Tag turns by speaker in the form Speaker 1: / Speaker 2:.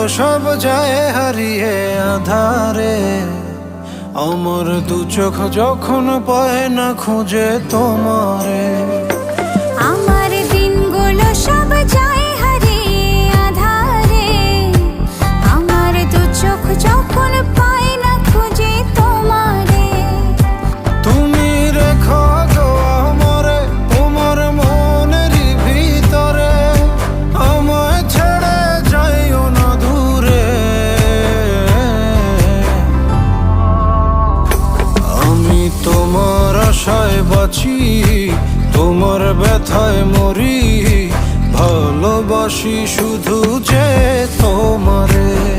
Speaker 1: সব যায় হারিয়ে আধারে। আমার দু চোখ যখন পায় না খুঁজে তোমারে।
Speaker 2: আমার দিনগুলো সব যায় হারিয়ে আধারে। আমার দু চোখ যখন পায় না খুঁজে তোমারে।
Speaker 1: তুমি রেখো গো আমারে তোমার মনেরই ভিতরে, আমায় ছেড়ে যাইও না দূরে। আমি তোমার আশায় বাঁচি, তোমার ব্যথায় মরি, ভালোবাসি শুধু যে তোমারে।